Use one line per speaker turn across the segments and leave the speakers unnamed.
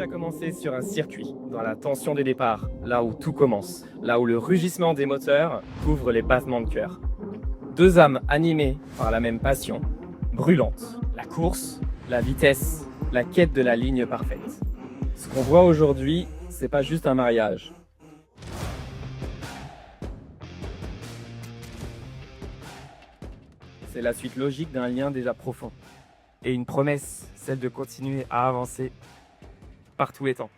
a commencé sur un circuit, dans la tension des départs, là où tout commence, là où le rugissement des moteurs couvre les battements de cœur. Deux âmes animées par la même passion, brûlante, la course, la vitesse, la quête de la ligne parfaite. Ce qu'on voit aujourd'hui, c'est pas juste un mariage. C'est la suite logique d'un lien déjà profond. Et une promesse, celle de continuer à avancer par tous les temps.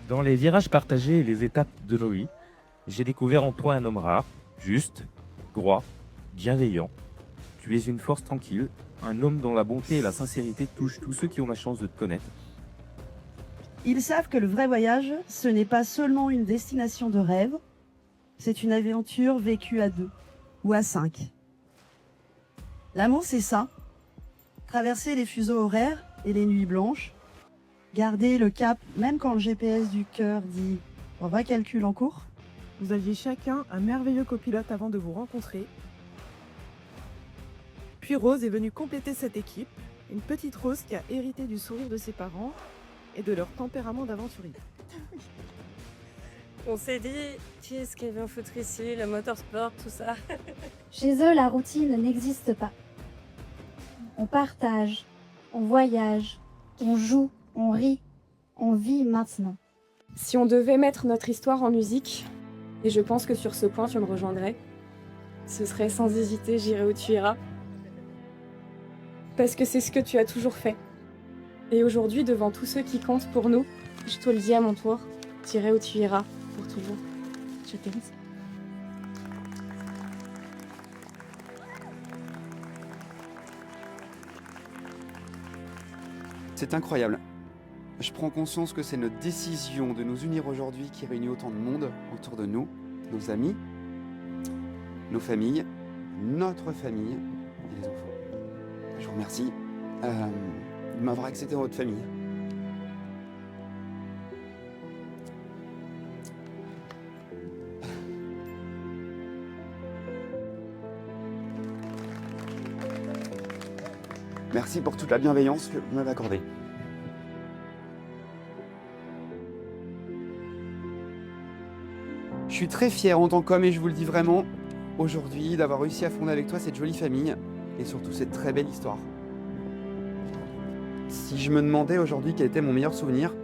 Dans les virages partagés et les étapes de nos vies, j'ai découvert en toi un homme rare, juste, droit, bienveillant. Tu es une force tranquille, un homme dont la bonté et la sincérité touchent tous ceux qui ont la chance de te connaître.
Ils savent que le vrai voyage, ce n'est pas seulement une destination de rêve, c'est une aventure vécue à 2 ou à 5. L'amour, c'est ça. Traverser les fuseaux horaires et les nuits blanches, garder le cap même quand le GPS du cœur dit « on va calcul en cours ».
Vous aviez chacun un merveilleux copilote avant de vous rencontrer. Puis Rose est venue compléter cette équipe, une petite Rose qui a hérité du sourire de ses parents et de leur tempérament d'aventurier.
On s'est dit, qu'est-ce qu'ils vont foutre ici, le motorsport, tout ça.
Chez eux, la routine n'existe pas. On partage, on voyage, on joue, on rit, on vit maintenant.
Si on devait mettre notre histoire en musique, et je pense que sur ce point tu me rejoindrais, ce serait sans hésiter J'irai où tu iras. Parce que c'est ce que tu as toujours fait. Et aujourd'hui, devant tous ceux qui comptent pour nous, je te le dis à mon tour, j'irai où tu iras, pour toujours. Je t'aime.
C'est incroyable. Je prends conscience que c'est notre décision de nous unir aujourd'hui qui réunit autant de monde autour de nous, nos amis, nos familles, notre famille et les enfants. Je vous remercie de m'avoir accepté dans votre famille. Merci pour toute la bienveillance que vous m'avez accordée. Je suis très fier en tant qu'homme et je vous le dis vraiment aujourd'hui d'avoir réussi à fonder avec toi cette jolie famille et surtout cette très belle histoire. Si je me demandais aujourd'hui quel était mon meilleur souvenir,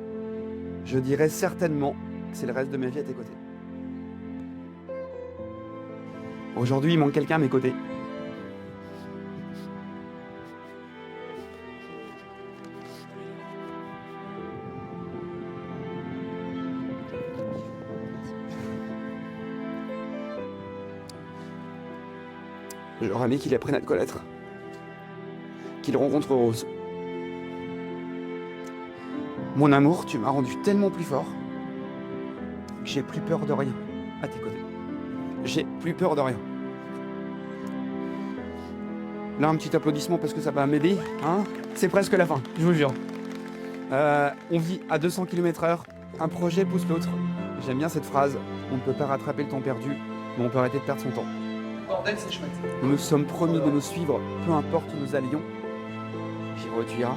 je dirais certainement que c'est le reste de ma vie à tes côtés. Aujourd'hui, il manque quelqu'un à mes côtés. J'aurais aimé qu'il apprenne à te connaître. Qu'il rencontre Rose. Mon amour, tu m'as rendu tellement plus fort que j'ai plus peur de rien à tes côtés. J'ai plus peur de rien. Là, un petit applaudissement parce que ça va m'aider. Hein, c'est presque la fin, je vous jure. On vit à 200 km/h. Un projet pousse l'autre. J'aime bien cette phrase. On ne peut pas rattraper le temps perdu, mais on peut arrêter de perdre son temps.
Bordel, c'est chouette.
Nous nous sommes promis de nous suivre, peu importe où nous allions. J'irai où tu iras.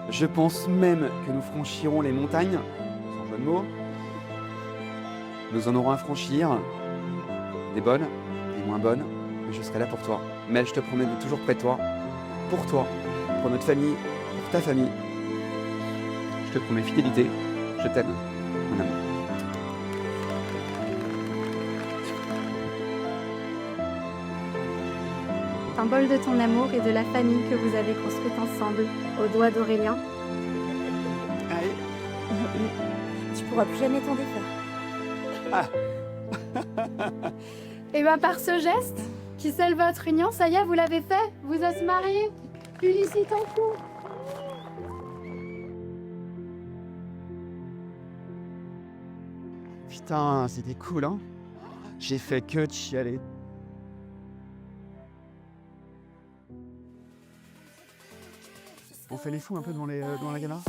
Je pense même que nous franchirons les montagnes, sans jeu de mots. Nous en aurons à franchir, des bonnes, des moins bonnes, mais je serai là pour toi. Mais je te promets d'être toujours près de toi, pour notre famille, pour ta famille. Je te promets fidélité, je t'aime, mon amour.
Symbole de ton amour et de la famille que vous avez construite ensemble, au doigt d'Aurélien.
Allez.
Tu pourras plus jamais t'en défaire.
Et bien par ce geste, qui scelle votre union, ça y est, vous l'avez fait, vous êtes mariés. Félicitons-vous.
Putain, c'était cool, hein. J'ai fait que de chialer. On fait les fous un peu devant la gala.